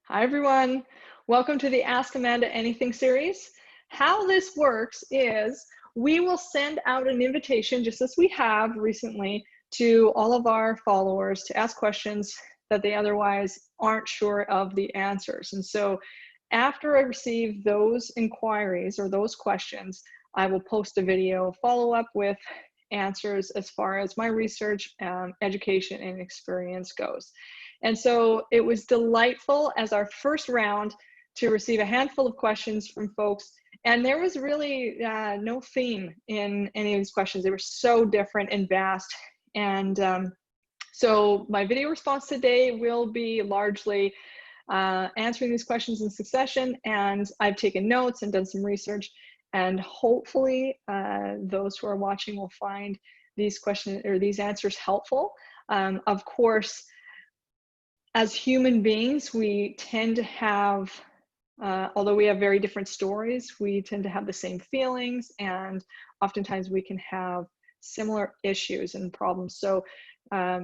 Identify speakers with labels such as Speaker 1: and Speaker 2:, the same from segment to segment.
Speaker 1: Hi, everyone. Welcome to the Ask Amanda Anything series. How this works is we will send out an invitation, just as we have recently, to all of our followers to ask questions that they otherwise aren't sure of the answers. And so after I receive those inquiries or those questions, I will post a video follow up with answers as far as my research, education, and experience goes. And so it was delightful as our first round to receive a handful of questions from folks. And there was really no theme in any of these questions. They were so different and vast. And so my video response today will be largely answering these questions in succession. And I've taken notes and done some research. And hopefully those who are watching will find these questions or these answers helpful. Of course, as human beings, we tend to have, although we have very different stories, we tend to have the same feelings, and oftentimes we can have similar issues and problems. So,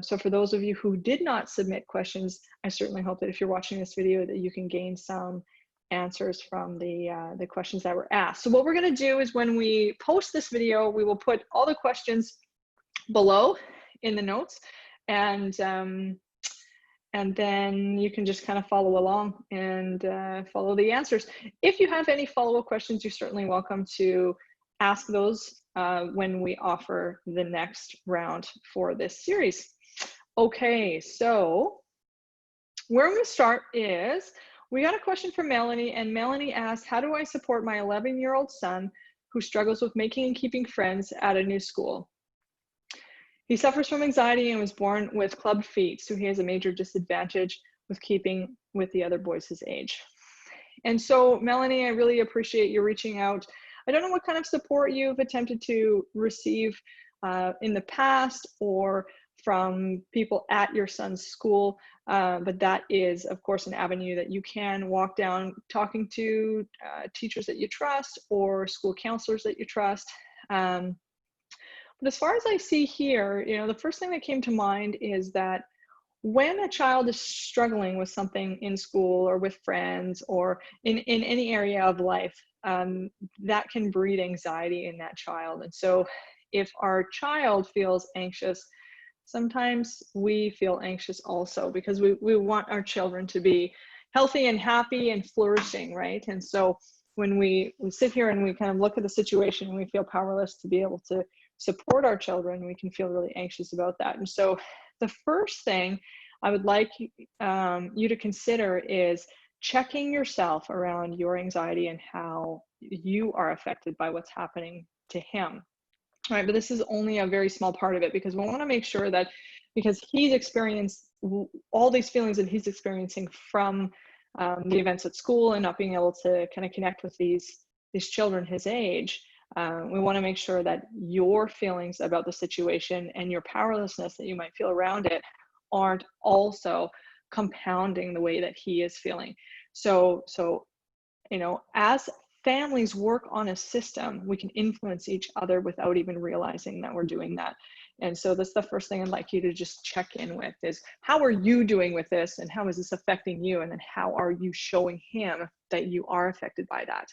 Speaker 1: so for those of you who did not submit questions, I certainly hope that if you're watching this video that you can gain some answers from the questions that were asked. So what we're going to do is when we post this video, we will put all the questions below in the notes, and then you can just kind of follow along and follow the answers. If you have any follow-up questions, you're certainly welcome to ask those when we offer the next round for this series. Okay, so where I'm going to start is, we got a question from Melanie, and Melanie asked, how do I support my 11-year-old son who struggles with making and keeping friends at a new school? He suffers from anxiety and was born with clubbed feet, so he has a major disadvantage with keeping with the other boys his age. And so, Melanie, I really appreciate you reaching out. I don't know what kind of support you've attempted to receive in the past or from people at your son's school, but that is, of course, an avenue that you can walk down, talking to teachers that you trust or school counselors that you trust. But as far as I see here, the first thing that came to mind is that when a child is struggling with something in school or with friends or in any area of life, that can breed anxiety in that child. And so if our child feels anxious, sometimes we feel anxious also, because we want our children to be healthy and happy and flourishing, right? And so when we sit here and we kind of look at the situation and we feel powerless to be able to support our children, we can feel really anxious about that. And so the first thing I would like you to consider is checking yourself around your anxiety and how you are affected by what's happening to him. All right, but this is only a very small part of it, because we want to make sure that, because he's experienced all these feelings that he's experiencing from the events at school and not being able to kind of connect with these children his age, we want to make sure that your feelings about the situation and your powerlessness that you might feel around it aren't also compounding the way that he is feeling. So as families work on a system, we can influence each other without even realizing that we're doing that. And so that's the first thing I'd like you to just check in with is, how are you doing with this, and how is this affecting you? And then how are you showing him that you are affected by that,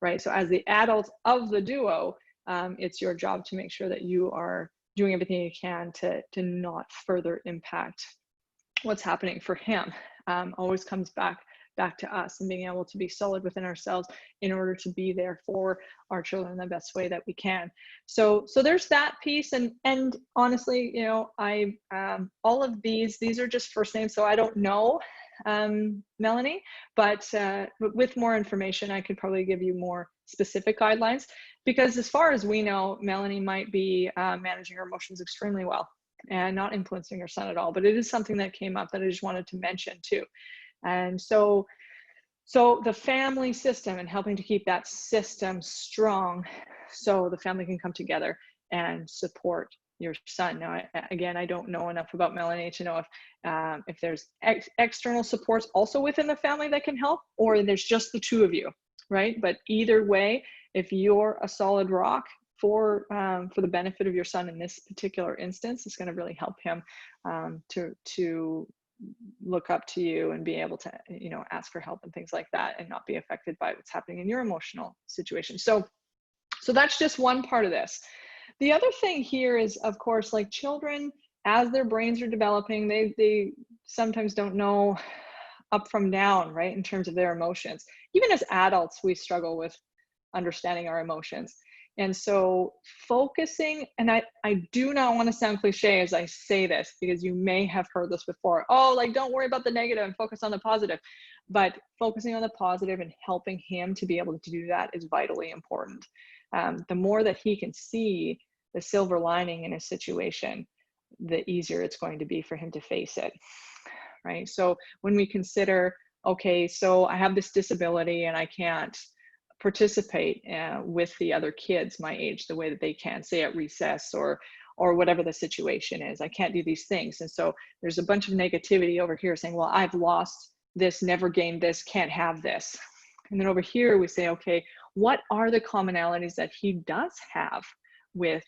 Speaker 1: right? So as the adult of the duo, it's your job to make sure that you are doing everything you can to not further impact what's happening for him. Always comes back to us and being able to be solid within ourselves in order to be there for our children in the best way that we can. So there's that piece. And honestly, I all of these are just first names, so I don't know Melanie, but with more information, I could probably give you more specific guidelines, because as far as we know, Melanie might be managing her emotions extremely well and not influencing her son at all. But it is something that came up that I just wanted to mention too. And so the family system, and helping to keep that system strong so the family can come together and support your son. Now, again, I don't know enough about Melanie to know if there's external supports also within the family that can help, or there's just the two of you, right? But either way, if you're a solid rock for the benefit of your son in this particular instance, it's going to really help him to look up to you and be able to, ask for help and things like that, and not be affected by what's happening in your emotional situation. So that's just one part of this. The other thing here is, of course, like children, as their brains are developing, they sometimes don't know up from down, right, in terms of their emotions. Even as adults, we struggle with understanding our emotions. And so focusing, and I do not want to sound cliche as I say this, because you may have heard this before. Oh, like, don't worry about the negative and focus on the positive. But focusing on the positive and helping him to be able to do that is vitally important. The more that he can see the silver lining in a situation, the easier it's going to be for him to face it, right? So when we consider, okay, so I have this disability and I can't participate with the other kids my age the way that they can, say at recess or whatever the situation is. I can't do these things. And so there's a bunch of negativity over here saying, well, I've lost this, never gained this, can't have this. And then over here we say, okay, what are the commonalities that he does have with,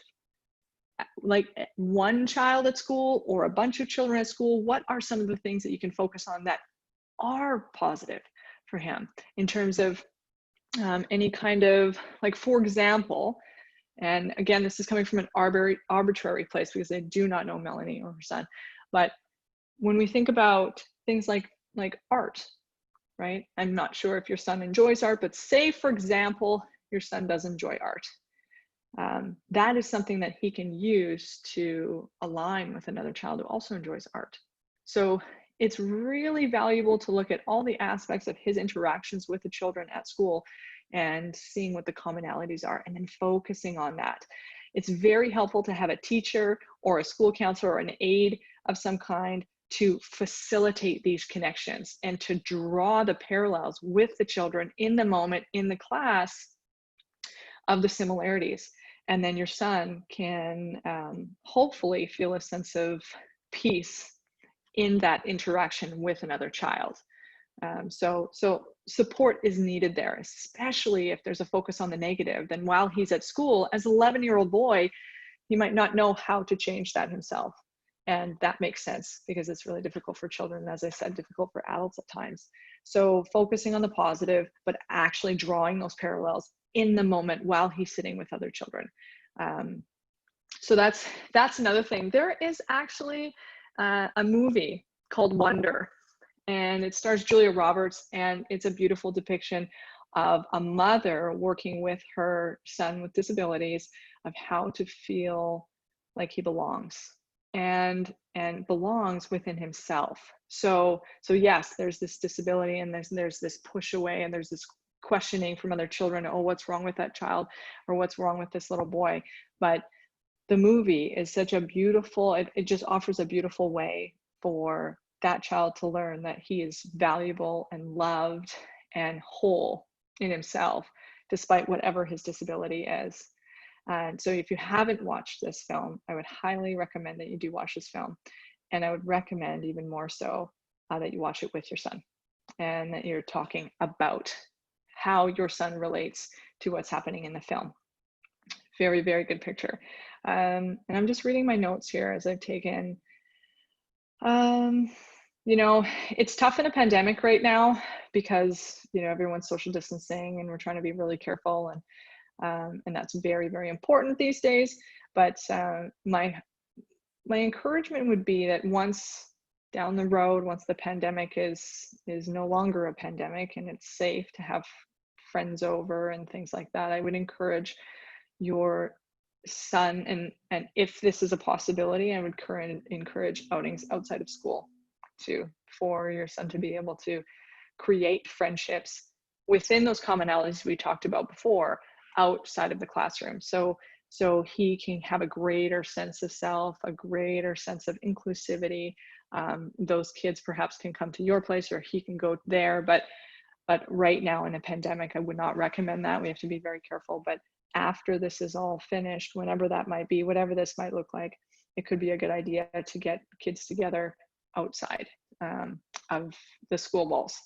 Speaker 1: like, one child at school or a bunch of children at school? What are some of the things that you can focus on that are positive for him in terms of any kind of, like, for example, and again, this is coming from an arbitrary place because I do not know Melanie or her son, but when we think about things like art, right? I'm not sure if your son enjoys art, but say, for example, your son does enjoy art. That is something that he can use to align with another child who also enjoys art. So it's really valuable to look at all the aspects of his interactions with the children at school and seeing what the commonalities are, and then focusing on that. It's very helpful to have a teacher or a school counselor or an aide of some kind to facilitate these connections and to draw the parallels with the children in the moment, in the class, of the similarities. And then your son can hopefully feel a sense of peace in that interaction with another child. So support is needed there, especially if there's a focus on the negative. Then while he's at school, as an 11-year-old boy, he might not know how to change that himself. And that makes sense because it's really difficult for children, as I said, difficult for adults at times. So focusing on the positive, but actually drawing those parallels in the moment while he's sitting with other children. So that's another thing. There is actually a movie called Wonder, and it stars Julia Roberts, and it's a beautiful depiction of a mother working with her son with disabilities of how to feel like he belongs and belongs within himself. So yes, there's this disability, and there's this push away, and there's this questioning from other children, oh, what's wrong with that child, or what's wrong with this little boy? But the movie is such a beautiful, it just offers a beautiful way for that child to learn that he is valuable and loved and whole in himself, despite whatever his disability is. And so if you haven't watched this film, I would highly recommend that you do watch this film. And I would recommend even more so that you watch it with your son, and that you're talking about how your son relates to what's happening in the film. Very, very good picture. And I'm just reading my notes here as I've taken. It's tough in a pandemic right now because, everyone's social distancing and we're trying to be really careful, and that's very, very important these days. But my encouragement would be that once down the road, once the pandemic is no longer a pandemic and it's safe to have friends over and things like that, I would encourage your son, and if this is a possibility, I would encourage outings outside of school for your son to be able to create friendships within those commonalities we talked about before, outside of the classroom. So he can have a greater sense of self, a greater sense of inclusivity. Those kids perhaps can come to your place, or he can go there. But right now in a pandemic, I would not recommend that. We have to be very careful. But after this is all finished, whenever that might be, whatever this might look like, it could be a good idea to get kids together outside of the school walls.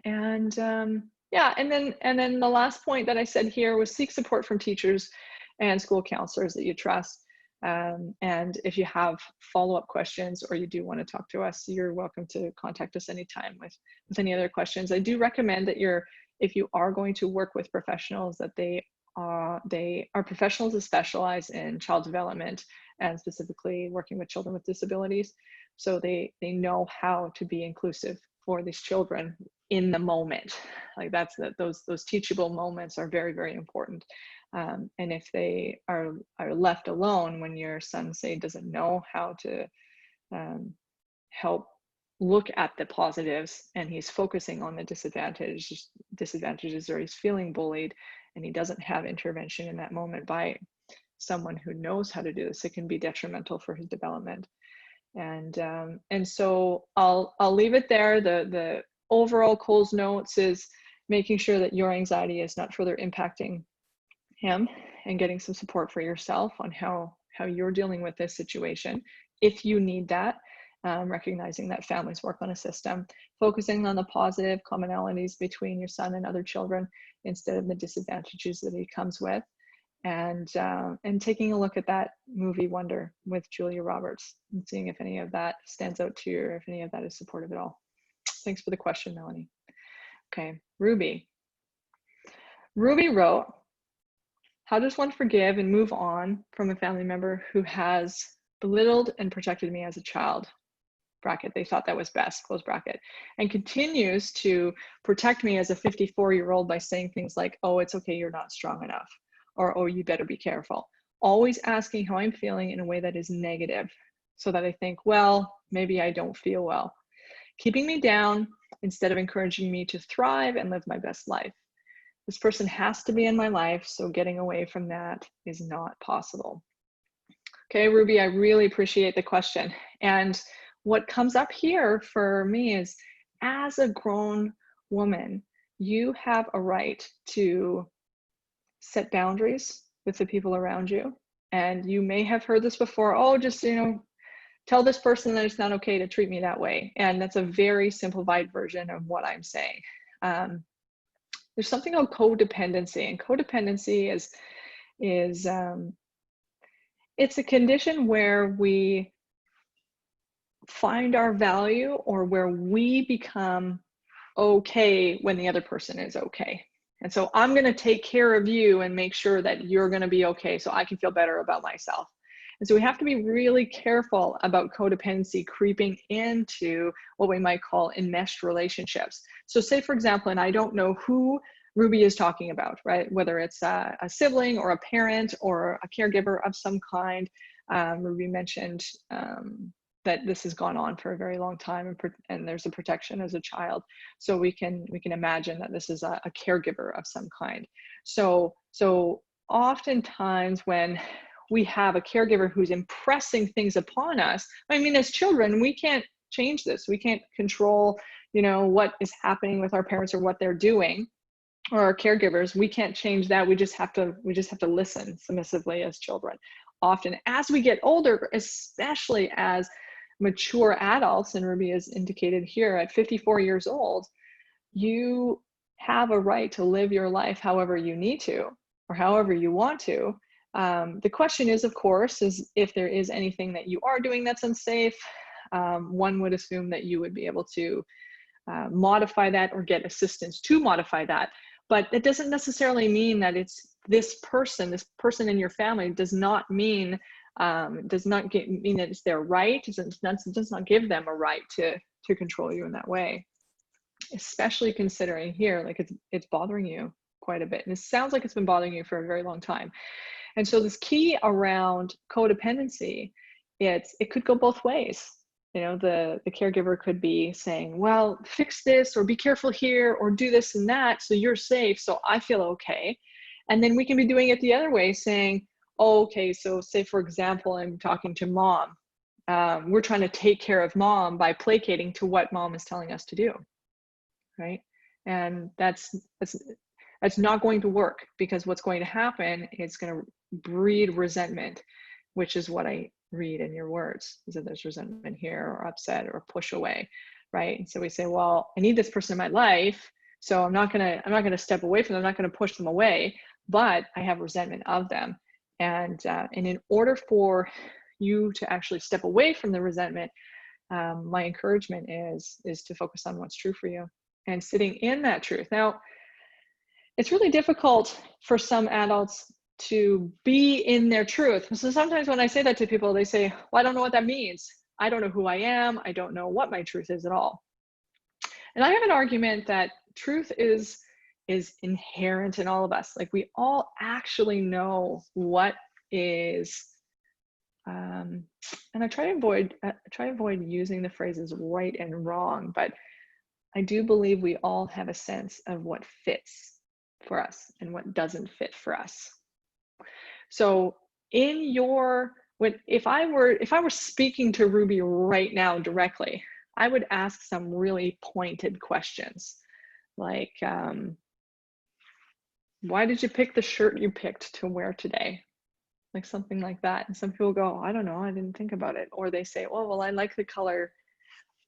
Speaker 1: And yeah, and then the last point that I said here was seek support from teachers and school counselors that you trust. And if you have follow-up questions or you do want to talk to us, you're welcome to contact us anytime with any other questions. I do recommend that if you are going to work with professionals, that they are professionals that specialize in child development and specifically working with children with disabilities. So they know how to be inclusive for these children in the moment. Like those teachable moments are very, very important. And if they are left alone when your son, say, doesn't know how to help look at the positives, and he's focusing on the disadvantages, or he's feeling bullied, and he doesn't have intervention in that moment by someone who knows how to do this, it can be detrimental for his development. And so I'll leave it there. The overall Cole's notes is making sure that your anxiety is not further impacting him, and getting some support for yourself on how you're dealing with this situation if you need that. Recognizing that families work on a system, focusing on the positive commonalities between your son and other children instead of the disadvantages that he comes with, and taking a look at that movie Wonder with Julia Roberts and seeing if any of that stands out to you, or if any of that is supportive at all. Thanks for the question, Melanie. Okay, Ruby wrote, how does one forgive and move on from a family member who has belittled and protected me as a child? Bracket, they thought that was best, close bracket, and continues to protect me as a 54-year-old by saying things like, oh, it's okay, you're not strong enough, or oh, you better be careful. Always asking how I'm feeling in a way that is negative, so that I think, well, maybe I don't feel well. Keeping me down instead of encouraging me to thrive and live my best life. This person has to be in my life, so getting away from that is not possible. Okay, Ruby, I really appreciate the question. And what comes up here for me is, as a grown woman, you have a right to set boundaries with the people around you. And you may have heard this before, oh, just, tell this person that it's not okay to treat me that way. And that's a very simplified version of what I'm saying. There's something called codependency, and codependency is it's a condition where we find our value, or where we become okay when the other person is okay. And so I'm going to take care of you and make sure that you're going to be okay so I can feel better about myself. And so we have to be really careful about codependency creeping into what we might call enmeshed relationships. So say, for example, and I don't know who Ruby is talking about, right? Whether it's a sibling or a parent or a caregiver of some kind. Ruby mentioned that this has gone on for a very long time, and there's a protection as a child. So we can imagine that this is a caregiver of some kind. So oftentimes when we have a caregiver who's impressing things upon us, I mean, as children, we can't change this. We can't control, what is happening with our parents or what they're doing, or our caregivers. We can't change that. We just have to listen submissively as children. Often, as we get older, especially as mature adults, and Ruby has indicated here at 54 years old, you have a right to live your life however you need to, or however you want to. The question is, of course, is if there is anything that you are doing that's unsafe, one would assume that you would be able to modify that or get assistance to modify that. But it doesn't necessarily mean that it's this person in your family does not mean that it's their right. It does not give them a right to control you in that way, especially considering here, like it's bothering you quite a bit. And it sounds like it's been bothering you for a very long time. And so this key around codependency, it could go both ways. The caregiver could be saying, well, fix this, or be careful here, or do this and that, so you're safe, so I feel okay. And then we can be doing it the other way, saying, oh, okay, so say, for example, I'm talking to mom. We're trying to take care of mom by placating to what mom is telling us to do, right? And that's not going to work, because what's going to happen is going to breed resentment, which is what I read in your words, is that there's resentment here, or upset, or push away, right? And so we say, well, I need this person in my life, so I'm not gonna step away from them, I'm not gonna push them away, but I have resentment of them. And in order for you to actually step away from the resentment, my encouragement is to focus on what's true for you and sitting in that truth. Now, it's really difficult for some adults to be in their truth. So sometimes when I say that to people, they say, well, I don't know what that means. I don't know who I am. I don't know what my truth is at all. And I have an argument that truth is inherent in all of us. Like, we all actually know what is, and I try to avoid using the phrases right and wrong, but I do believe we all have a sense of what fits for us and what doesn't fit for us. So if I were speaking to Ruby right now directly, I would ask some really pointed questions, like, why did you pick the shirt you picked to wear today? Like something like that. And some people go, I don't know, I didn't think about it. Or they say, oh, well, I like the color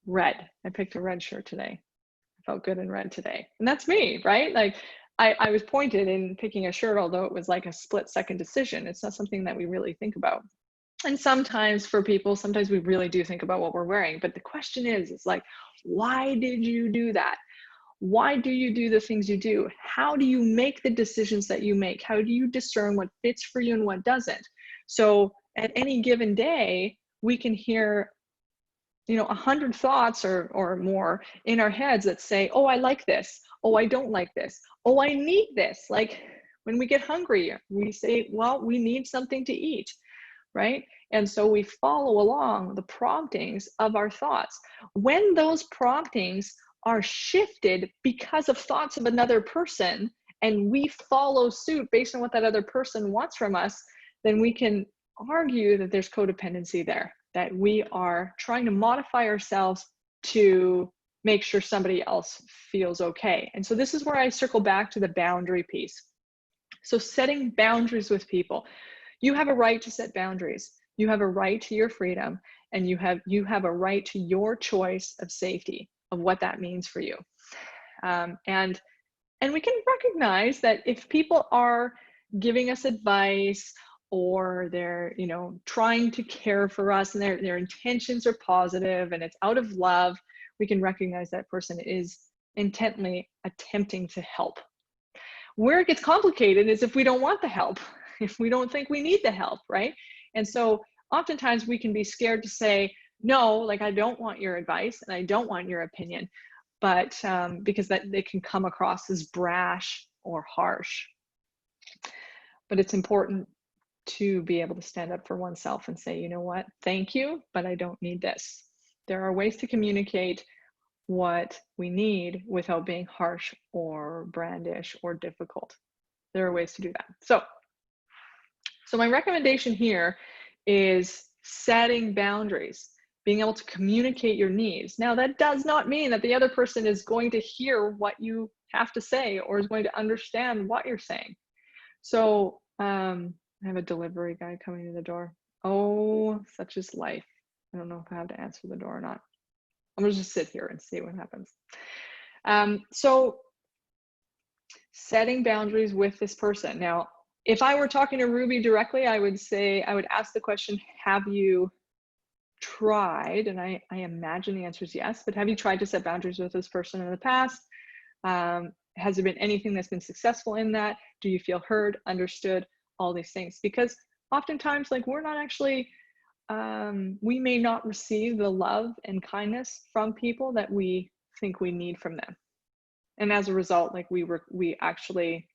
Speaker 1: red. I picked a red shirt today. I felt good in red today. And that's me, right? Like, I was pointed in picking a shirt, although it was like a split-second decision. It's not something that we really think about. And sometimes for people, sometimes we really do think about what we're wearing. But the question is like, why did you do that? Why do you do the things you do? How do you make the decisions that you make? How do you discern what fits for you and what doesn't? So at any given day, we can hear 100 thoughts or more in our heads that say, oh, I like this. Oh, I don't like this. Oh, I need this. Like, when we get hungry, we say, well, we need something to eat, right? And so we follow along the promptings of our thoughts. When those promptings are shifted because of thoughts of another person, and we follow suit based on what that other person wants from us, then we can argue that there's codependency there, that we are trying to modify ourselves to make sure somebody else feels okay. And so this is where I circle back to the boundary piece. So setting boundaries with people. You have a right to set boundaries. You have a right to your freedom, and you have a right to your choice of safety, of what that means for you. And we can recognize that if people are giving us advice, or they're trying to care for us, and their intentions are positive and it's out of love, we can recognize that person is intently attempting to help. Where it gets complicated is if we don't want the help, if we don't think we need the help, right? And so oftentimes we can be scared to say, no, like, I don't want your advice and I don't want your opinion, but because that they can come across as brash or harsh. But it's important to be able to stand up for oneself and say, you know what, thank you, but I don't need this. There are ways to communicate what we need without being harsh or brandish or difficult. There are ways to do that. So my recommendation here is setting boundaries, being able to communicate your needs. Now, that does not mean that the other person is going to hear what you have to say or is going to understand what you're saying. So I have a delivery guy coming to the door. Oh, such is life. I don't know if I have to answer the door or not. I'm gonna just sit here and see what happens. So setting boundaries with this person. Now, if I were talking to Ruby directly, I would ask the question, have you tried, and I imagine the answer is yes, but have you tried to set boundaries with this person in the past? Has there been anything that's been successful in that? Do you feel heard, understood, all these things? Because oftentimes, like, we're not actually, we may not receive the love and kindness from people that we think we need from them. And as a result, like, we actually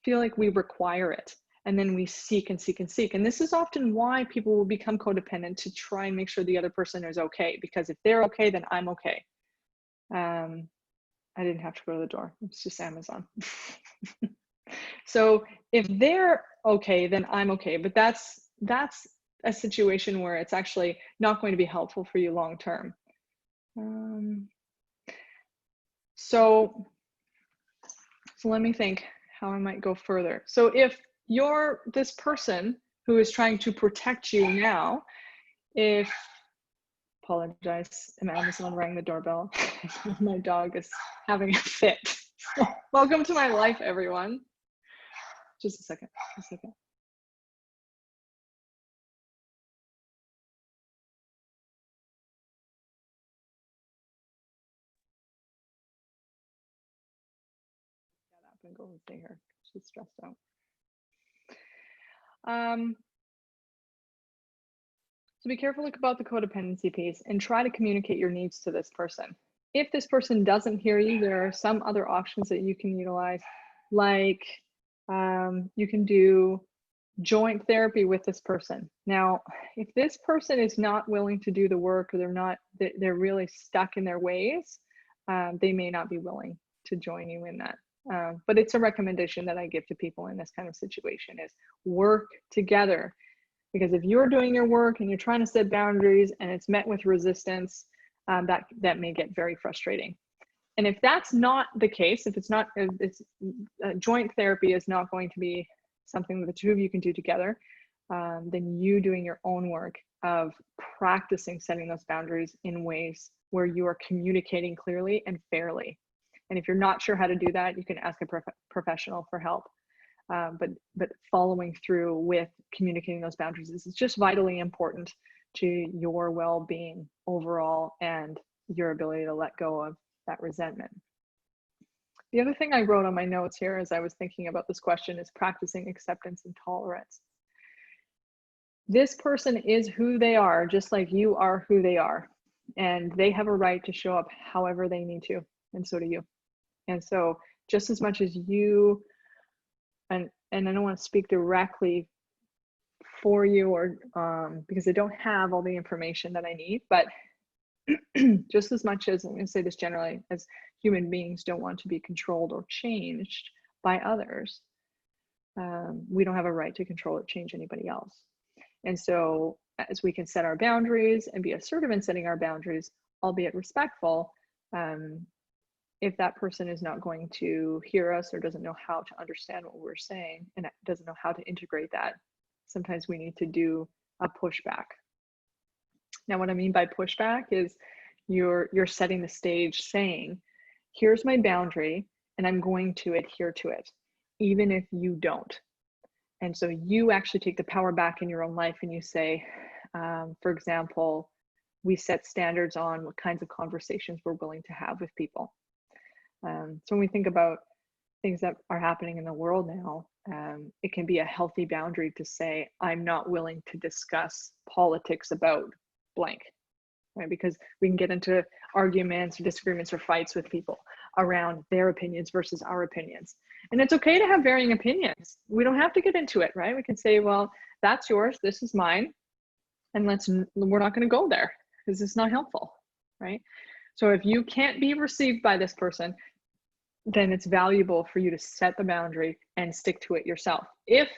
Speaker 1: feel like we require it. And then we seek and seek and seek. And this is often why people will become codependent, to try and make sure the other person is okay. Because if they're okay, then I'm okay. I didn't have to go to the door. It's just Amazon. So if they're okay, then I'm okay. But that's a situation where it's actually not going to be helpful for you long term. So let me think how I might go further. So if you're this person who is trying to protect you now, apologize, Amazon rang the doorbell. My dog is having a fit. Welcome to my life, everyone. Just a second. gonna go and see her. She's stressed out. So be careful about the codependency piece and try to communicate your needs to this person. If this person doesn't hear you, there are some other options that you can utilize, like you can do joint therapy with this person. Now, if this person is not willing to do the work, or they're really stuck in their ways, they may not be willing to join you in that. But it's a recommendation that I give to people in this kind of situation, is work together. Because if you're doing your work and you're trying to set boundaries and it's met with resistance, that may get very frustrating. And if that's not the case, if joint therapy is not going to be something that the two of you can do together, then you doing your own work of practicing setting those boundaries in ways where you are communicating clearly and fairly. And if you're not sure how to do that, you can ask a professional for help. But following through with communicating those boundaries is just vitally important to your well-being overall and your ability to let go of that resentment. The other thing I wrote on my notes here as I was thinking about this question is practicing acceptance and tolerance. This person is who they are, just like you are who they are. And they have a right to show up however they need to, and so do you. And so just as much as you, and I don't want to speak directly for you, or because I don't have all the information that I need, but just as much as, I'm going to say this generally, as human beings don't want to be controlled or changed by others, we don't have a right to control or change anybody else. And so as we can set our boundaries and be assertive in setting our boundaries, albeit respectful, if that person is not going to hear us or doesn't know how to understand what we're saying and doesn't know how to integrate that, sometimes we need to do a pushback. Now, what I mean by pushback is you're setting the stage saying, here's my boundary and I'm going to adhere to it, even if you don't. And so you actually take the power back in your own life and you say, for example, we set standards on what kinds of conversations we're willing to have with people. So when we think about things that are happening in the world now, it can be a healthy boundary to say, I'm not willing to discuss politics about blank, right? Because we can get into arguments or disagreements or fights with people around their opinions versus our opinions. And it's okay to have varying opinions. We don't have to get into it, right? We can say, well, that's yours, this is mine, and we're not going to go there because it's not helpful, right? So if you can't be received by this person, then it's valuable for you to set the boundary and stick to it yourself. If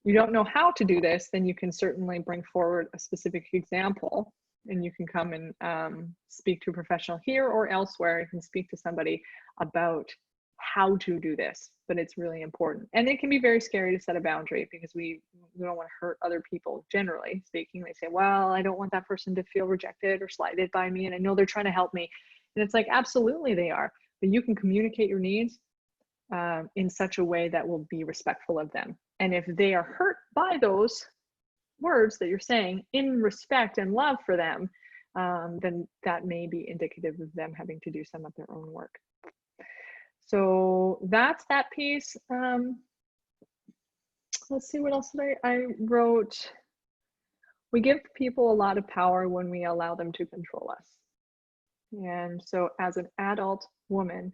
Speaker 1: you don't know how to do this, then you can certainly bring forward a specific example, and you can come and speak to a professional here or elsewhere. You can speak to somebody about how to do this, but it's really important. And it can be very scary to set a boundary because we don't want to hurt other people. Generally speaking, they say, well, I don't want that person to feel rejected or slighted by me, and I know they're trying to help me. And it's like, absolutely they are, but you can communicate your needs in such a way that will be respectful of them. And if they are hurt by those words that you're saying in respect and love for them, then that may be indicative of them having to do some of their own work. So that's that piece. Let's see, what else did I wrote. We give people a lot of power when we allow them to control us. And so as an adult woman,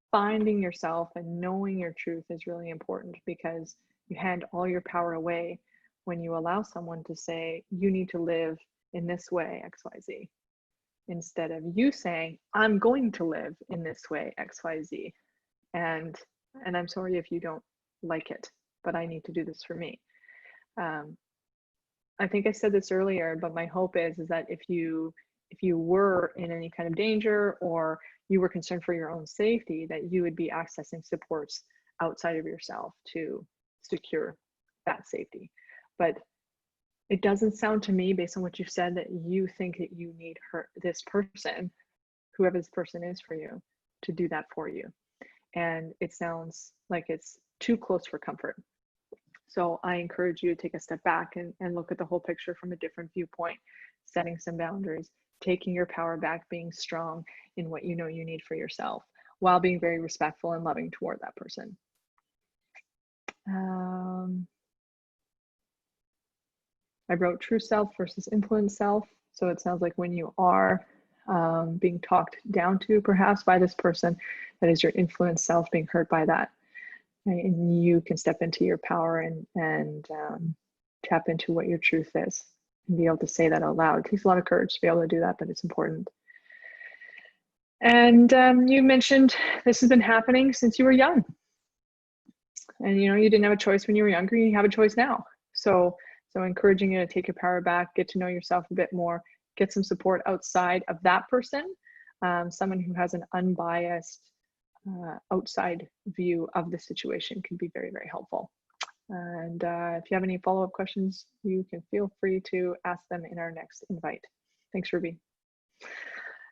Speaker 1: finding yourself and knowing your truth is really important, because you hand all your power away when you allow someone to say, you need to live in this way, XYZ, instead of you saying, I'm going to live in this way, XYZ. And I'm sorry if you don't like it, but I need to do this for me. I think I said this earlier, but my hope is that if you were in any kind of danger or you were concerned for your own safety, that you would be accessing supports outside of yourself to secure that safety. But it doesn't sound to me, based on what you've said, that you think that you need this person, whoever this person is for you, to do that for you. And it sounds like it's too close for comfort. So I encourage you to take a step back and look at the whole picture from a different viewpoint, setting some boundaries, taking your power back, being strong in what you know you need for yourself, while being very respectful and loving toward that person. I wrote true self versus influence self. So it sounds like when you are being talked down to perhaps by this person, that is your influence self being hurt by that. Right? And you can step into your power and tap into what your truth is and be able to say that out loud. It takes a lot of courage to be able to do that, but it's important. And you mentioned this has been happening since you were young. And you didn't have a choice when you were younger, you have a choice now. So encouraging you to take your power back, get to know yourself a bit more, get some support outside of that person, someone who has an unbiased outside view of the situation can be very, very helpful. And if you have any follow-up questions, you can feel free to ask them in our next invite. Thanks, Ruby.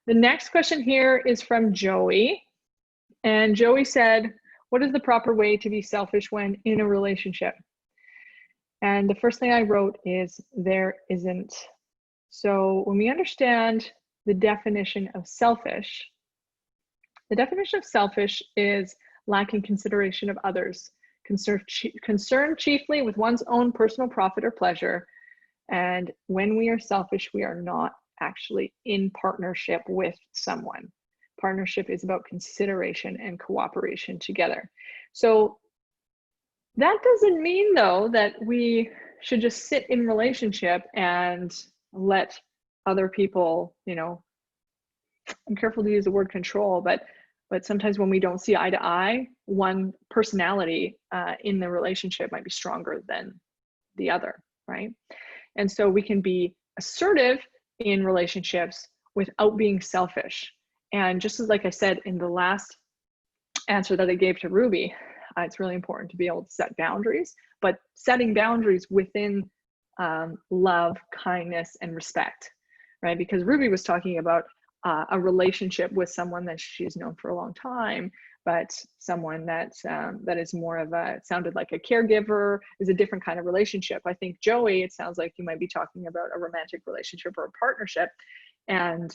Speaker 1: The next question here is from Joey. And Joey said, what is the proper way to be selfish when in a relationship? And the first thing I wrote is there isn't. So when we understand the definition of selfish, the definition of selfish is lacking consideration of others, concerned chiefly with one's own personal profit or pleasure. And when we are selfish, we are not actually in partnership with someone. Partnership is about consideration and cooperation together. So that doesn't mean, though, that we should just sit in relationship and let other people, I'm careful to use the word control, but sometimes when we don't see eye to eye, one personality in the relationship might be stronger than the other, right? And so we can be assertive in relationships without being selfish. And just as like I said in the last answer that I gave to Ruby, it's really important to be able to set boundaries, but setting boundaries within love, kindness, and respect, right? Because Ruby was talking about a relationship with someone that she's known for a long time, but someone that is more of it sounded like a caregiver, is a different kind of relationship. I think Joey, it sounds like you might be talking about a romantic relationship or a partnership. And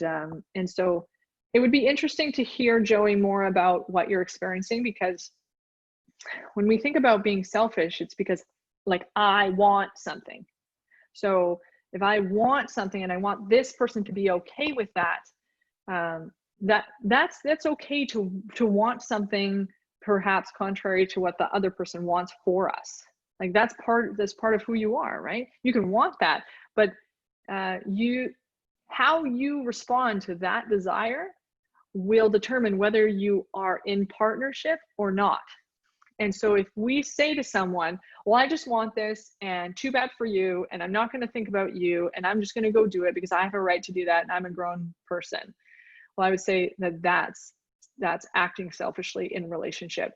Speaker 1: so it would be interesting to hear, Joey, more about what you're experiencing, because when we think about being selfish, it's because like I want something. So if I want something and I want this person to be okay with that, that's okay to want something perhaps contrary to what the other person wants for us. Like that's part of who you are, right? You can want that, but how you respond to that desire will determine whether you are in partnership or not. And so if we say to someone, well, I just want this and too bad for you, and I'm not going to think about you, and I'm just going to go do it because I have a right to do that and I'm a grown person. Well, I would say that that's acting selfishly in relationship.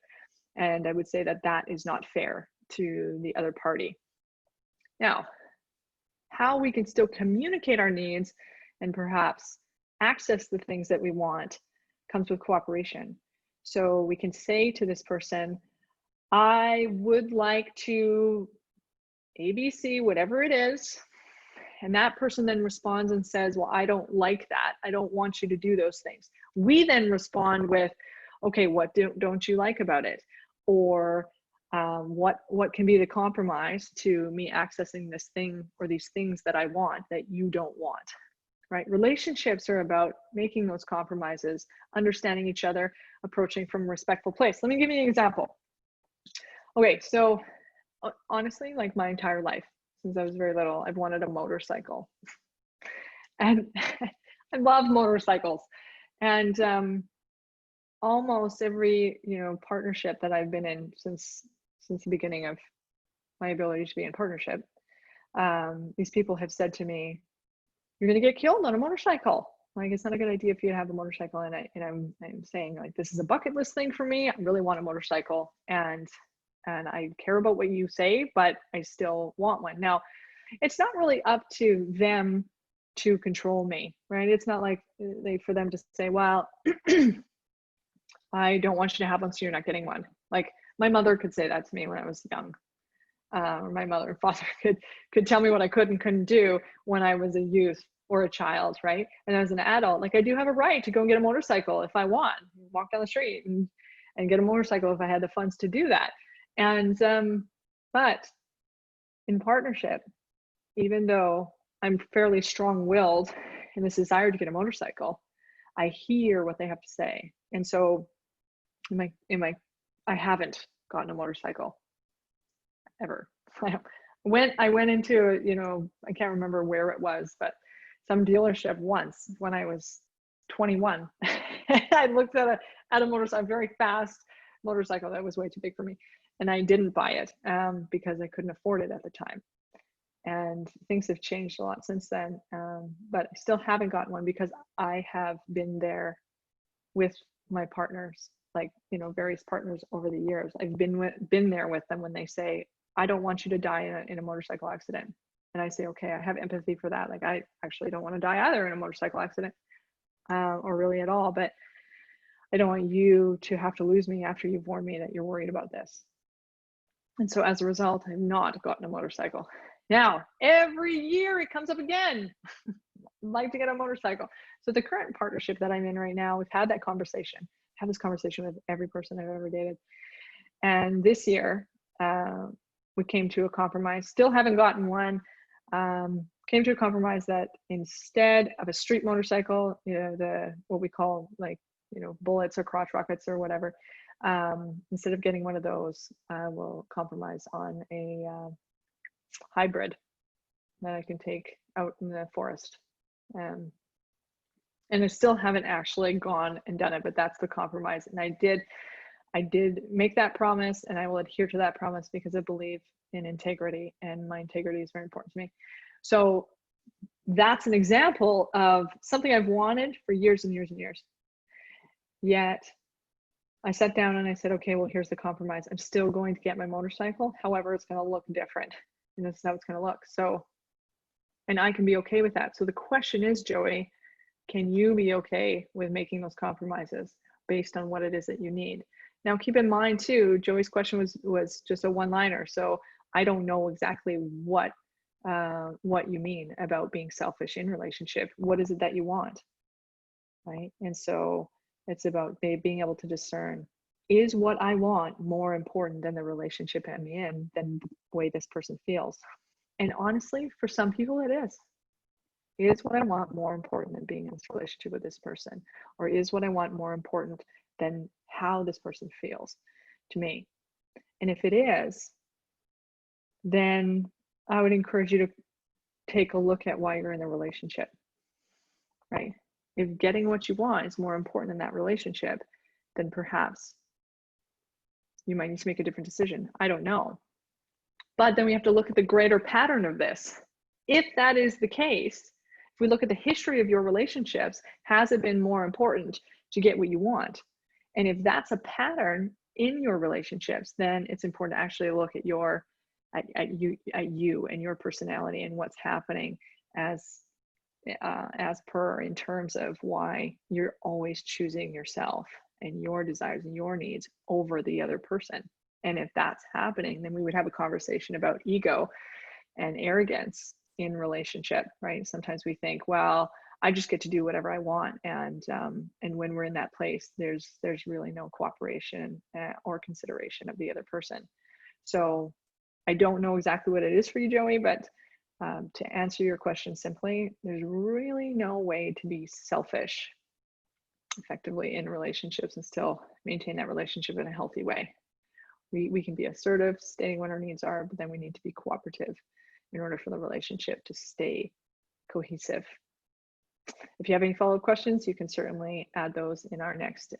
Speaker 1: And I would say that that is not fair to the other party. Now, how we can still communicate our needs and perhaps access the things that we want comes with cooperation. So we can say to this person, I would like to ABC, whatever it is. And that person then responds and says, well, I don't like that. I don't want you to do those things. We then respond with, okay, what don't you like about it? Or what can be the compromise to me accessing this thing or these things that I want that you don't want, right? Relationships are about making those compromises, understanding each other, approaching from a respectful place. Let me give you an example. Okay, so honestly, like my entire life, since I was very little, I've wanted a motorcycle. And I love motorcycles. And almost every, partnership that I've been in since the beginning of my ability to be in partnership, these people have said to me, you're going to get killed on a motorcycle. Like, it's not a good idea for you to have a motorcycle. And I'm saying, like, this is a bucket list thing for me. I really want a motorcycle. And I care about what you say, but I still want one. Now, it's not really up to them to control me, right? It's not like for them to say, well, I don't want you to have one, so you're not getting one. Like my mother could say that to me when I was young. Or my mother and father could tell me what I could and couldn't do when I was a youth. or a child, right? And as an adult, like I do have a right to go and get a motorcycle if I want, walk down the street and get a motorcycle if I had the funds to do that. And but in partnership, even though I'm fairly strong-willed in this desire to get a motorcycle, I hear what they have to say. And so I haven't gotten a motorcycle ever. I went into, you know, I can't remember where it was, but some dealership once when I was 21. I looked at a motorcycle, a very fast motorcycle that was way too big for me, and I didn't buy it because I couldn't afford it at the time. And things have changed a lot since then, but I still haven't gotten one because I have been there with my partners, like, you know, various partners over the years. I've been there with them when they say, I don't want you to die in a motorcycle accident. And I say, okay, I have empathy for that. Like, I actually don't want to die either in a motorcycle accident, or really at all, but I don't want you to have to lose me after you've warned me that you're worried about this. And so as a result, I've not gotten a motorcycle. Now, every year it comes up again. I'd like to get a motorcycle. So the current partnership that I'm in right now, we've had that conversation. Had this conversation with every person I've ever dated. And this year, we came to a compromise. Still haven't gotten one. Came to a compromise that instead of a street motorcycle, you know, what we call, like, you know, bullets or crotch rockets or whatever, instead of getting one of those, we'll compromise on a hybrid that I can take out in the forest. And I still haven't actually gone and done it, but that's the compromise. And I did make that promise, and I will adhere to that promise because I believe in integrity, and my integrity is very important to me. So that's an example of something I've wanted for years and years and years. Yet I sat down and I said, okay, well, here's the compromise. I'm still going to get my motorcycle. However, it's going to look different. And this is how it's going to look. So, and I can be okay with that. So the question is, Joey, can you be okay with making those compromises based on what it is that you need? Now, keep in mind too, Joey's question was just a one-liner. So I don't know exactly what you mean about being selfish in relationship. What is it that you want, right? And so it's about being able to discern, is what I want more important than the relationship I'm in, than the way this person feels? And honestly, for some people it is. Is what I want more important than being in this relationship with this person? Or is what I want more important than how this person feels to me? And if it is, then I would encourage you to take a look at why you're in the relationship, right? If getting what you want is more important than that relationship, then perhaps you might need to make a different decision. I don't know. But then we have to look at the greater pattern of this. If that is the case, if we look at the history of your relationships, has it been more important to get what you want? And if that's a pattern in your relationships, then it's important to actually look at you and your personality and what's happening as per, in terms of why you're always choosing yourself and your desires and your needs over the other person. And if that's happening, then we would have a conversation about ego and arrogance in relationship, right? Sometimes we think, well, I just get to do whatever I want, and when we're in that place, there's really no cooperation or consideration of the other person. So I don't know exactly what it is for you, Joey, but to answer your question simply, there's really no way to be selfish effectively in relationships and still maintain that relationship in a healthy way. We can be assertive, stating what our needs are, but then we need to be cooperative in order for the relationship to stay cohesive. If you have any follow-up questions, you can certainly add those in our next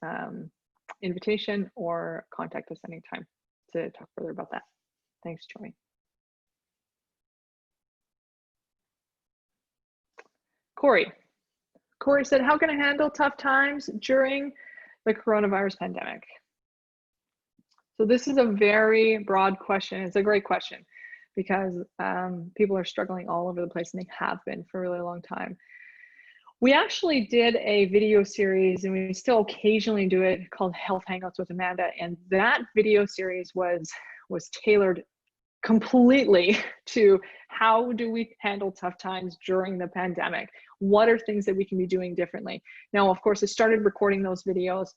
Speaker 1: invitation, or contact us anytime to talk further about that. Thanks, Joey. Corey said, how can I handle tough times during the coronavirus pandemic? So this is a very broad question. It's a great question because people are struggling all over the place, and they have been for a really long time. We actually did a video series, and we still occasionally do it, called Health Hangouts with Amanda. And that video series was tailored completely to how do we handle tough times during the pandemic. What are things that we can be doing differently? Now, of course, I started recording those videos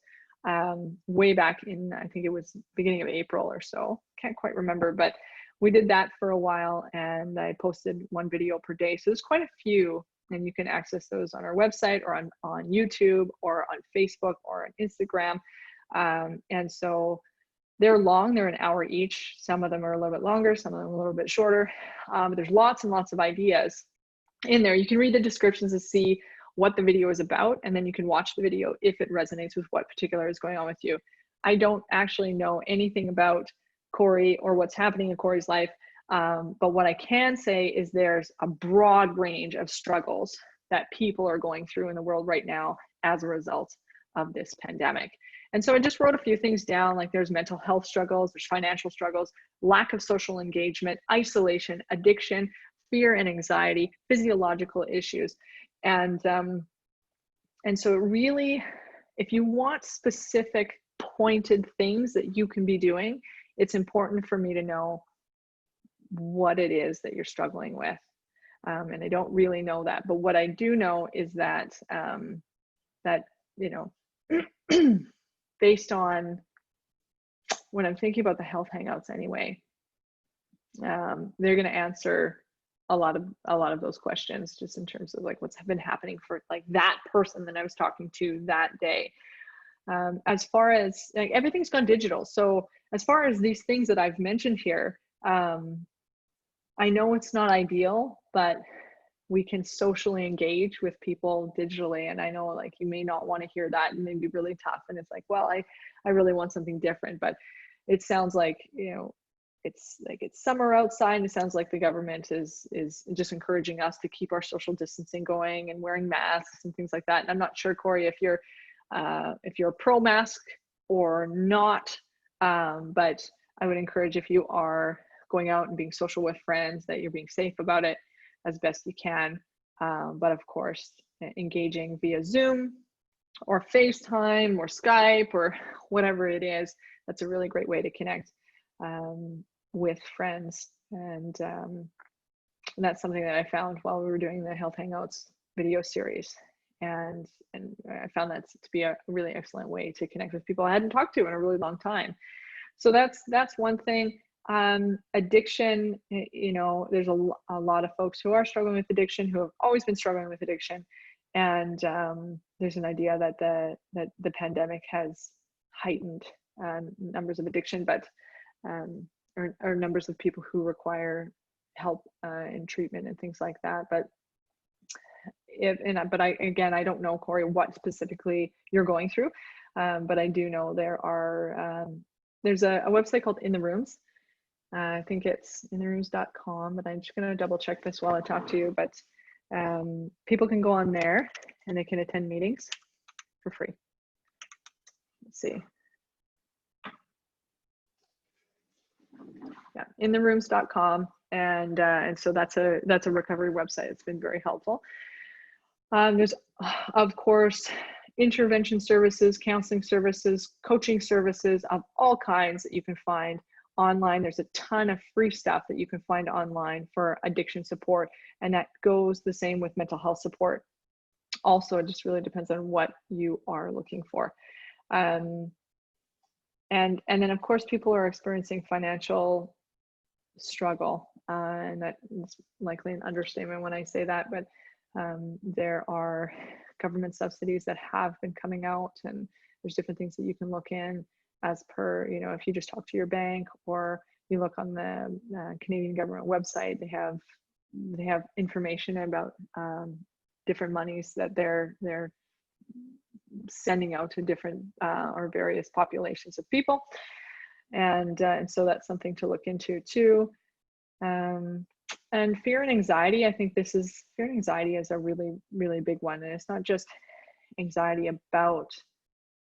Speaker 1: way back in, I think it was beginning of April or so. Can't quite remember, but we did that for a while, and I posted one video per day. So there's quite a few, and you can access those on our website or on YouTube or on Facebook or on Instagram. And so they're long, they're an hour each. Some of them are a little bit longer, some of them a little bit shorter. But there's lots and lots of ideas in there. You can read the descriptions to see what the video is about, and then you can watch the video if it resonates with what particular is going on with you. I don't actually know anything about Corey or what's happening in Corey's life, but what I can say is there's a broad range of struggles that people are going through in the world right now as a result of this pandemic. And so I just wrote a few things down, like there's mental health struggles, there's financial struggles, lack of social engagement, isolation, addiction, fear and anxiety, physiological issues. And so really, if you want specific pointed things that you can be doing, it's important for me to know what it is that you're struggling with. And I don't really know that, but what I do know is that, you know, based on when I'm thinking about the health hangouts anyway, they're going to answer a lot of those questions, just in terms of like what's been happening for like that person that I was talking to that day. As far as like everything's gone digital, so as far as these things that I've mentioned here, I know it's not ideal, but we can socially engage with people digitally. And I know like you may not want to hear that, and may be really tough. And it's like, well, I really want something different, but it sounds like, you know, it's like it's summer outside, and it sounds like the government is just encouraging us to keep our social distancing going and wearing masks and things like that. And I'm not sure, Corey, if you're pro mask or not, but I would encourage, if you are going out and being social with friends, that you're being safe about it as best you can. But of course, engaging via Zoom or FaceTime or Skype or whatever it is, that's a really great way to connect with friends. And that's something that I found while we were doing the Health Hangouts video series. And I found that to be a really excellent way to connect with people I hadn't talked to in a really long time. So that's one thing. Addiction, you know, there's a lot of folks who are struggling with addiction, who have always been struggling with addiction. And there's an idea that the pandemic has heightened numbers of addiction, but or numbers of people who require help in treatment and things like that. But I don't know, Corey, what specifically you're going through, but I do know there's a website called In the Rooms. I think it's intherooms.com, but I'm just going to double check this while I talk to you. But people can go on there and they can attend meetings for free. Let's see. Yeah, intherooms.com, and so that's a recovery website. It's been very helpful. There's, of course, intervention services, counseling services, coaching services of all kinds that you can find online. There's a ton of free stuff that you can find online for addiction support, and that goes the same with mental health support. Also, it just really depends on what you are looking for. And then, of course, people are experiencing financial struggle, and that is likely an understatement when I say that, but there are government subsidies that have been coming out, and there's different things that you can look in as per, you know, if you just talk to your bank or you look on the Canadian government website, they have information about different monies that they're sending out to different or various populations of people, and so that's something to look into too. And fear and anxiety, I think fear and anxiety is a really, really big one. And it's not just anxiety about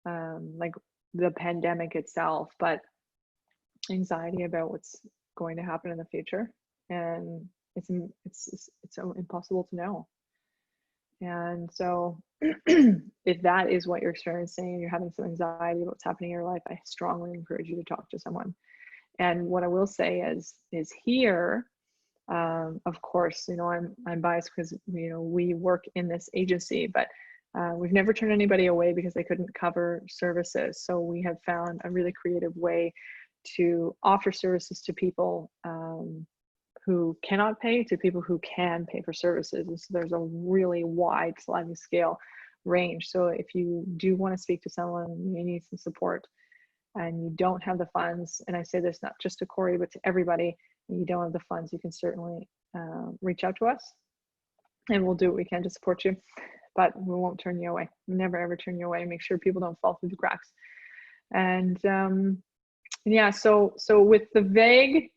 Speaker 1: like the pandemic itself, but anxiety about what's going to happen in the future. And it's so impossible to know. And so if that is what you're experiencing and you're having some anxiety about what's happening in your life, I strongly encourage you to talk to someone. And what I will say is here, Of course, you know, I'm biased because, you know, we work in this agency, but we've never turned anybody away because they couldn't cover services. So we have found a really creative way to offer services to people who cannot pay, to people who can pay for services. And so there's a really wide sliding scale range. So if you do want to speak to someone, you need some support, and you don't have the funds, and I say this not just to Corey, but to everybody, and you don't have the funds, you can certainly reach out to us, and we'll do what we can to support you, but we won't turn you away. We never ever turn you away. Make sure people don't fall through the cracks. And yeah, so with the vague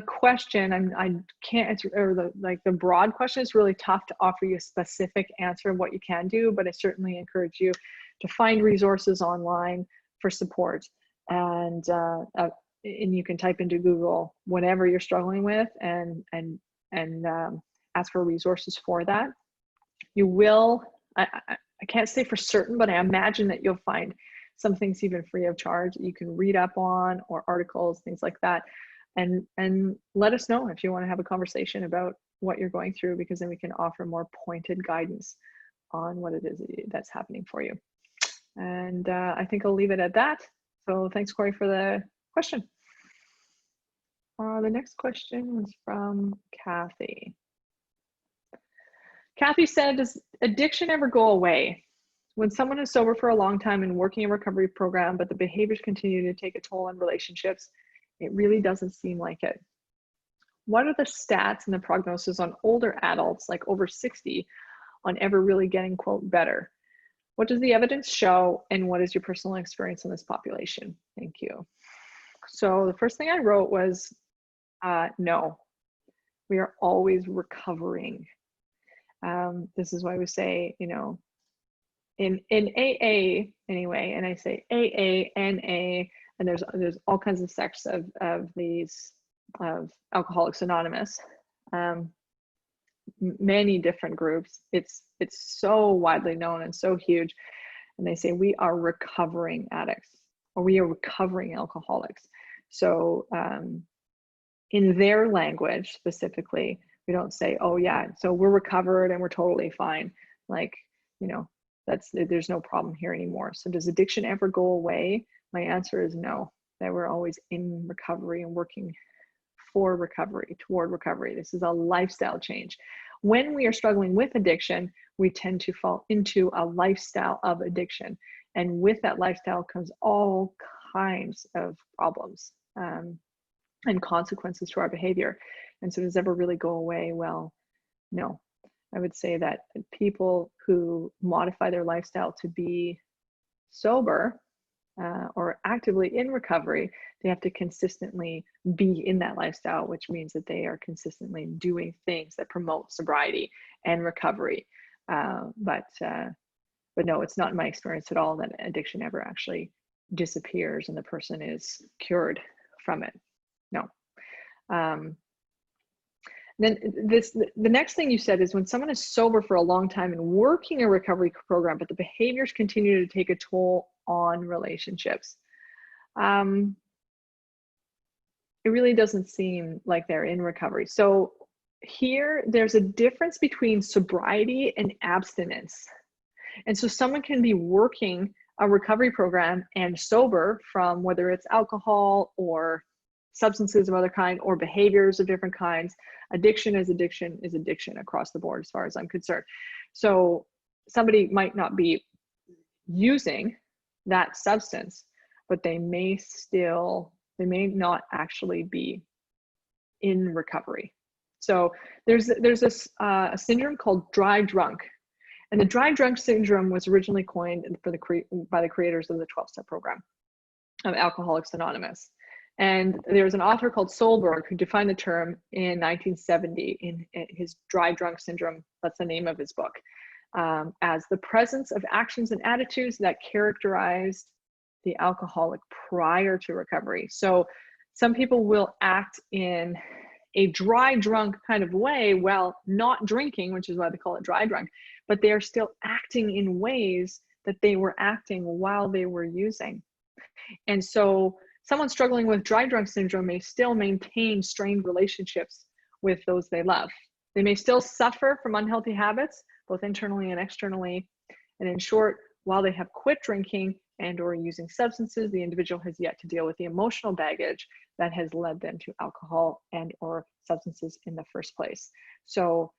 Speaker 1: question, I can't answer, or the broad question is really tough to offer you a specific answer of what you can do, but I certainly encourage you to find resources online for support. And you can type into Google whatever you're struggling with, and ask for resources for that. You will, I can't say for certain, but I imagine that you'll find some things even free of charge that you can read up on, or articles, things like that. And let us know if you want to have a conversation about what you're going through, because then we can offer more pointed guidance on what it is that's happening for you. And I think I'll leave it at that. So thanks, Corey, for the question. The next question was from Kathy. Kathy said, does addiction ever go away? When someone is sober for a long time and working a recovery program, but the behaviors continue to take a toll on relationships, it really doesn't seem like it. What are the stats and the prognosis on older adults, like over 60, on ever really getting, quote, better? What does the evidence show, and what is your personal experience in this population? Thank you. So the first thing I wrote was, no, we are always recovering. This is why we say, you know, in AA anyway, and I say AA, NA, and there's all kinds of sects of these, of Alcoholics Anonymous, many different groups. It's so widely known and so huge, and they say we are recovering addicts, or we are recovering alcoholics. So in their language specifically, we don't say, oh yeah, so we're recovered and we're totally fine. Like, you know, there's no problem here anymore. So does addiction ever go away? My answer is no, that we're always in recovery and working for recovery, toward recovery. This is a lifestyle change. When we are struggling with addiction, we tend to fall into a lifestyle of addiction. And with that lifestyle comes all kinds of problems and consequences to our behavior. And so does it ever really go away? Well, no. I would say that people who modify their lifestyle to be sober or actively in recovery, they have to consistently be in that lifestyle, which means that they are consistently doing things that promote sobriety and recovery. But no, it's not in my experience at all that addiction ever actually disappears and the person is cured from it. No. Then the next thing you said is, when someone is sober for a long time and working a recovery program, but the behaviors continue to take a toll on relationships. It really doesn't seem like they're in recovery. So here, there's a difference between sobriety and abstinence. And so someone can be working a recovery program and sober from, whether it's alcohol or substances of other kind, or behaviors of different kinds. Addiction is addiction across the board, as far as I'm concerned. So somebody might not be using that substance, but they may not actually be in recovery. So there's a syndrome called dry drunk. And the dry drunk syndrome was originally coined by the creators of the 12-step program of Alcoholics Anonymous. And there's an author called Solberg who defined the term in 1970 in his Dry Drunk Syndrome, that's the name of his book, as the presence of actions and attitudes that characterized the alcoholic prior to recovery. So some people will act in a dry drunk kind of way while not drinking, which is why they call it dry drunk, but they are still acting in ways that they were acting while they were using. And so someone struggling with dry drunk syndrome may still maintain strained relationships with those they love. They may still suffer from unhealthy habits, both internally and externally. And in short, while they have quit drinking and or using substances, the individual has yet to deal with the emotional baggage that has led them to alcohol and or substances in the first place. So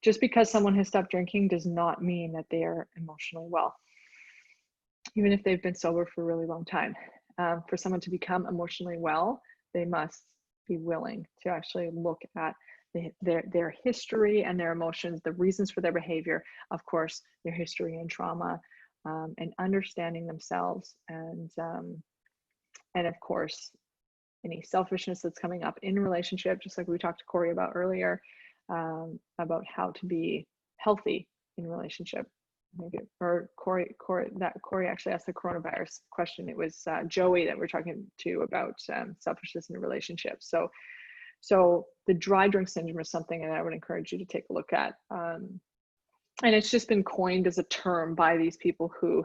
Speaker 1: just because someone has stopped drinking does not mean that they are emotionally well, even if they've been sober for a really long time. For someone to become emotionally well, they must be willing to actually look at their history and their emotions, the reasons for their behavior, of course, their history and trauma, and understanding themselves, and of course, any selfishness that's coming up in relationship, just like we talked to Corey about earlier, about how to be healthy in relationship. Maybe, or Corey actually asked the coronavirus question. It was Joey that we're talking to about selfishness in a relationship. So the dry drink syndrome is something that I would encourage you to take a look at. And it's just been coined as a term by these people who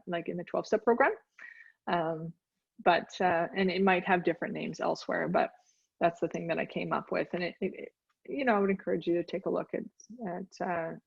Speaker 1: like in the 12-step program. And it might have different names elsewhere, but that's the thing that I came up with. And it I would encourage you to take a look at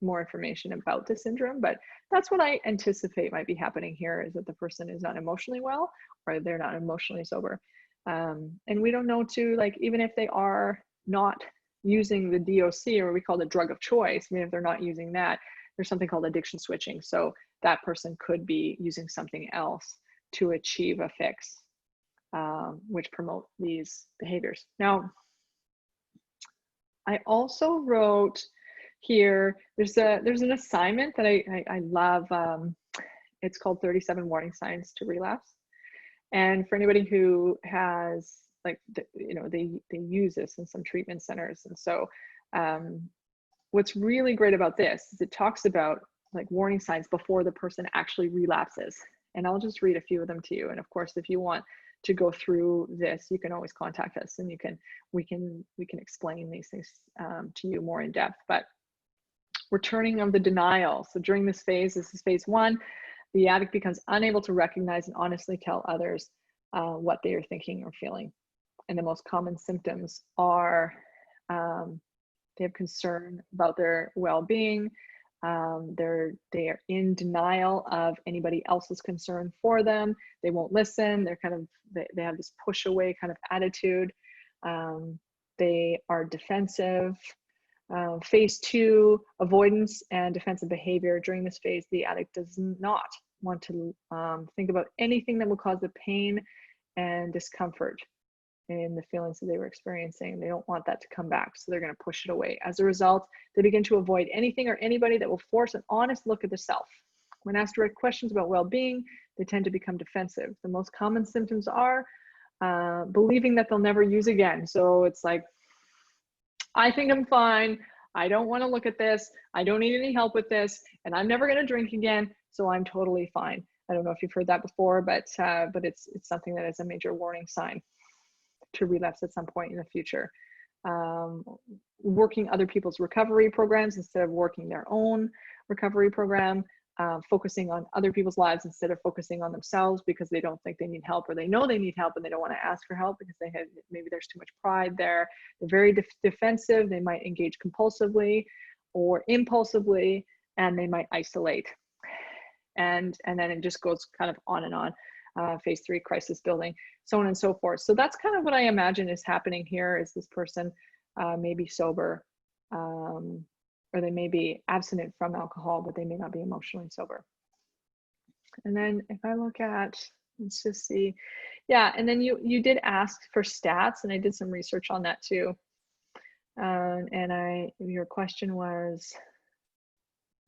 Speaker 1: more information about the syndrome, but that's what I anticipate might be happening here, is that the person is not emotionally well, or they're not emotionally sober. And we don't know like, even if they are not using the DOC, or what we call the drug of choice, I mean, if they're not using that, there's something called addiction switching. So that person could be using something else to achieve a fix, which promote these behaviors. Now, I also wrote here, there's an assignment that I love. It's called 37 Warning Signs to Relapse. And for anybody who has, like, they use this in some treatment centers. And so what's really great about this is it talks about like warning signs before the person actually relapses. And I'll just read a few of them to you. And of course, if you want to go through this, you can always contact us, and we can explain these things to you more in depth. But returning of the denial. So during this phase is phase 1, the addict becomes unable to recognize and honestly tell others what they are thinking or feeling. And the most common symptoms are they have concern about their well-being. They are in denial of anybody else's concern for them. They won't listen. They're kind of, they have this push away kind of attitude. They are defensive. Phase 2, avoidance and defensive behavior. During this phase, the addict does not want to think about anything that will cause the pain and discomfort in the feelings that they were experiencing. They don't want that to come back, so they're going to push it away. As a result, they begin to avoid anything or anybody that will force an honest look at the self. When asked direct questions about well-being, they tend to become defensive. The most common symptoms are believing that they'll never use again. So it's like, I think I'm fine. I don't want to look at this. I don't need any help with this, and I'm never going to drink again, so I'm totally fine. I don't know if you've heard that before, but it's something that is a major warning sign to relapse at some point in the future. Working other people's recovery programs instead of working their own recovery program, focusing on other people's lives instead of focusing on themselves because they don't think they need help, or they know they need help and they don't want to ask for help because maybe there's too much pride there. They're very defensive. They might engage compulsively or impulsively, and they might isolate. And then it just goes kind of on and on. Phase 3, crisis building, so on and so forth. So that's kind of what I imagine is happening here, is this person may be sober, or they may be abstinent from alcohol, but they may not be emotionally sober. And then if I look at, let's just see, yeah, and then you did ask for stats, and I did some research on that too. And your question was,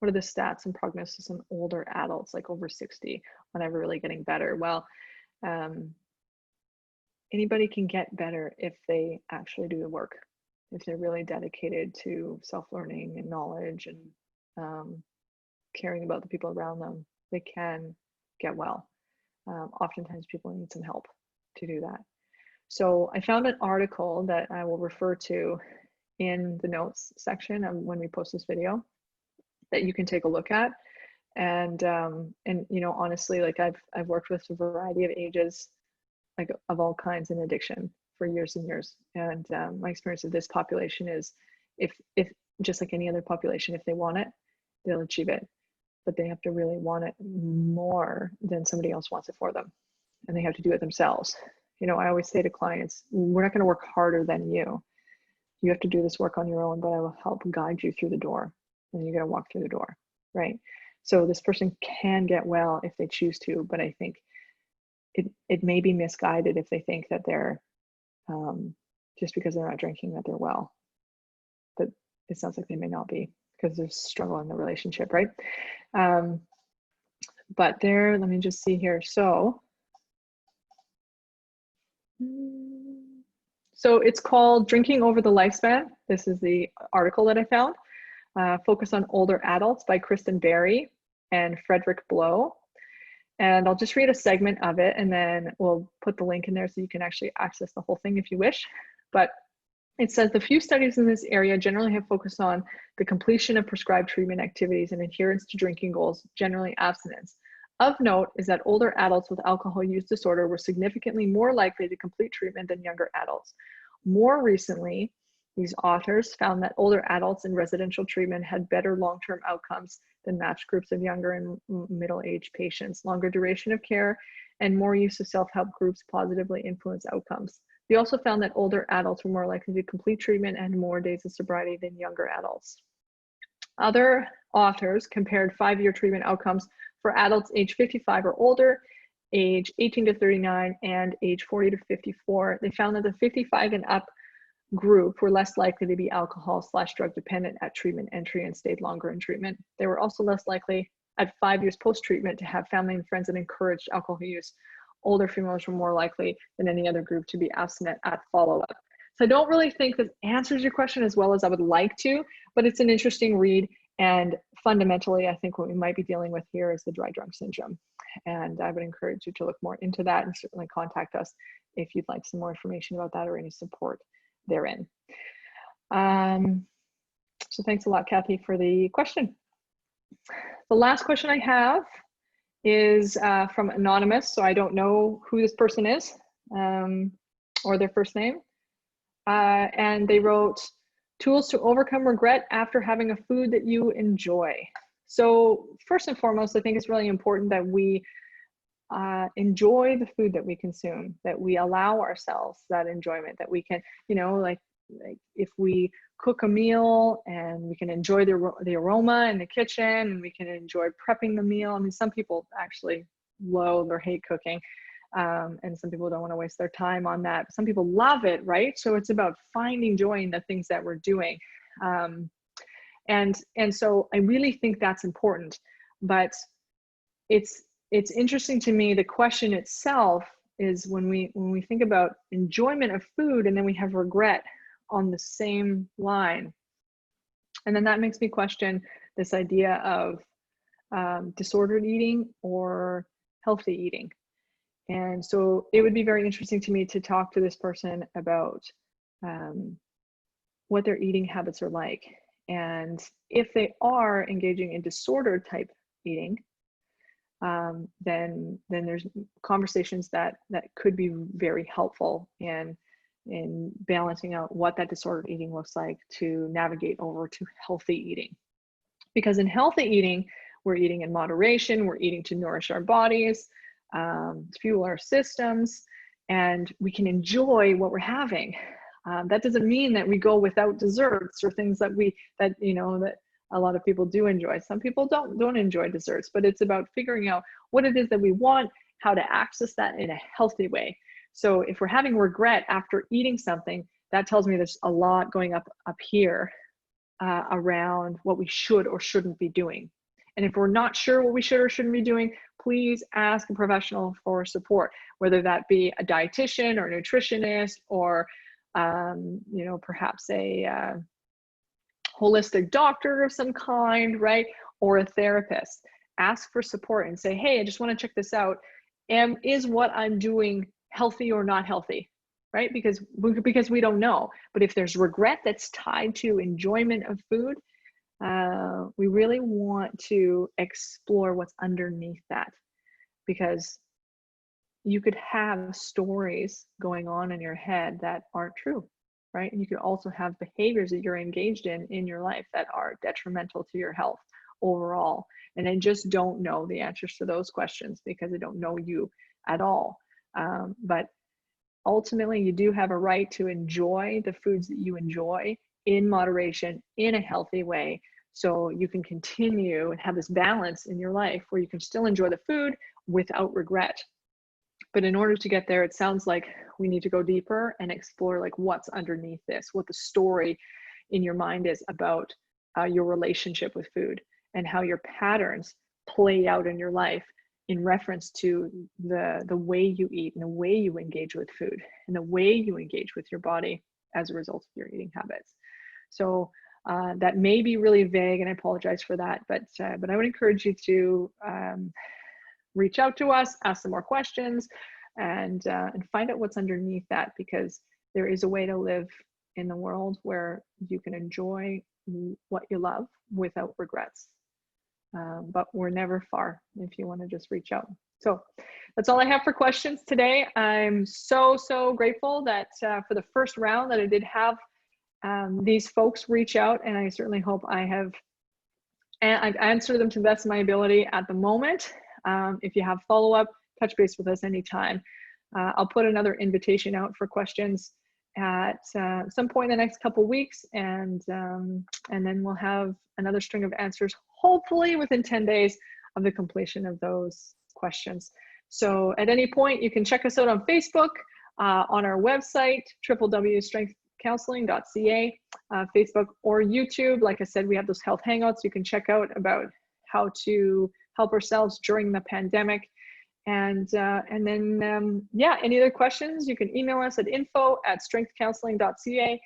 Speaker 1: what are the stats and prognosis in older adults, like over 60, whenever really getting better? Well, anybody can get better if they actually do the work, if they're really dedicated to self-learning and knowledge and caring about the people around them. They can get well. Oftentimes people need some help to do that. So I found an article that I will refer to in the notes section of when we post this video that you can take a look at. And honestly, like I've worked with a variety of ages, like of all kinds in addiction. for years and years. And my experience of this population is if just like any other population, if they want it, they'll achieve it. But they have to really want it more than somebody else wants it for them. And they have to do it themselves. You know, I always say to clients, we're not going to work harder than you. You have to do this work on your own, but I will help guide you through the door. And you're going to walk through the door, right? So this person can get well if they choose to, but I think it may be misguided if they think that they're, just because they're not drinking, that they're well. But it sounds like they may not be, because there's struggle in the relationship, right? But there, let me just see here. So it's called Drinking Over the Lifespan. This is the article that I found. Focus on Older Adults by Kristen Berry and Frederick Blow. And I'll just read a segment of it, and then we'll put the link in there so you can actually access the whole thing if you wish. But it says the few studies in this area generally have focused on the completion of prescribed treatment activities and adherence to drinking goals, generally abstinence. Of note is that older adults with alcohol use disorder were significantly more likely to complete treatment than younger adults. More recently, these authors found that older adults in residential treatment had better long-term outcomes than matched groups of younger and middle-aged patients. Longer duration of care and more use of self-help groups positively influence outcomes. They also found that older adults were more likely to complete treatment and more days of sobriety than younger adults. Other authors compared 5-year treatment outcomes for adults age 55 or older, age 18 to 39, and age 40 to 54. They found that the 55 and up group were less likely to be alcohol/drug dependent at treatment entry and stayed longer in treatment. They were also less likely at 5 years post-treatment to have family and friends that encouraged alcohol use. Older females were more likely than any other group to be abstinent at follow-up. So I don't really think this answers your question as well as I would like to, but it's an interesting read. And fundamentally, I think what we might be dealing with here is the dry drunk syndrome. And I would encourage you to look more into that and certainly contact us if you'd like some more information about that or any support therein. So thanks a lot, Kathy, for the question. The last question I have is from Anonymous, so I don't know who this person is or their first name. And they wrote, tools to overcome regret after having a food that you enjoy. So first and foremost, I think it's really important that we enjoy the food that we consume, that we allow ourselves that enjoyment, that we can, you know, like if we cook a meal and we can enjoy the aroma in the kitchen and we can enjoy prepping the meal. I mean, some people actually loathe or hate cooking. And some people don't want to waste their time on that. Some people love it, right? So it's about finding joy in the things that we're doing. And so I really think that's important, but it's interesting to me, the question itself is when we think about enjoyment of food and then we have regret on the same line. And then that makes me question this idea of disordered eating or healthy eating. And so it would be very interesting to me to talk to this person about what their eating habits are like. And if they are engaging in disordered type eating, then there's conversations that could be very helpful in balancing out what that disordered eating looks like to navigate over to healthy eating. Because in healthy eating, we're eating in moderation, we're eating to nourish our bodies, fuel our systems, and we can enjoy what we're having. That doesn't mean that we go without desserts or things that a lot of people do enjoy. Some people don't enjoy desserts, but it's about figuring out what it is that we want, how to access that in a healthy way. So if we're having regret after eating something, that tells me there's a lot going up here around what we should or shouldn't be doing. And if we're not sure what we should or shouldn't be doing, please ask a professional for support, whether that be a dietitian or a nutritionist or, perhaps a holistic doctor of some kind, right? Or a therapist. Ask for support and say, hey, I just want to check this out. Is what I'm doing healthy or not healthy, right? Because we don't know. But if there's regret that's tied to enjoyment of food, we really want to explore what's underneath that, because you could have stories going on in your head that aren't true, right? And you could also have behaviors that you're engaged in your life that are detrimental to your health overall. And I just don't know the answers to those questions because I don't know you at all. But ultimately, you do have a right to enjoy the foods that you enjoy in moderation, in a healthy way, so you can continue and have this balance in your life where you can still enjoy the food without regret. But in order to get there, it sounds like we need to go deeper and explore like what's underneath this, what the story in your mind is about your relationship with food and how your patterns play out in your life in reference to the way you eat and the way you engage with food and the way you engage with your body as a result of your eating habits. So that may be really vague, and I apologize for that, but I would encourage you to reach out to us, ask some more questions, and find out what's underneath that, because there is a way to live in the world where you can enjoy what you love without regrets. But we're never far if you want to just reach out. So that's all I have for questions today. I'm so grateful that for the first round that I did have these folks reach out, and I certainly hope I've answered them to the best of my ability at the moment. If you have follow-up, touch base with us anytime. I'll put another invitation out for questions at some point in the next couple weeks, and then we'll have another string of answers, hopefully within 10 days of the completion of those questions. So at any point, you can check us out on Facebook, on our website, www.strengthcounseling.ca, Facebook or YouTube. Like I said, we have those health hangouts you can check out about how to help ourselves during the pandemic. And then, yeah, any other questions, you can email us at info@strengthcounseling.ca.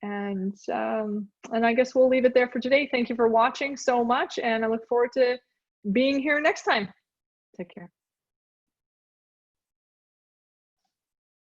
Speaker 1: And I guess we'll leave it there for today. Thank you for watching so much, and I look forward to being here next time. Take care.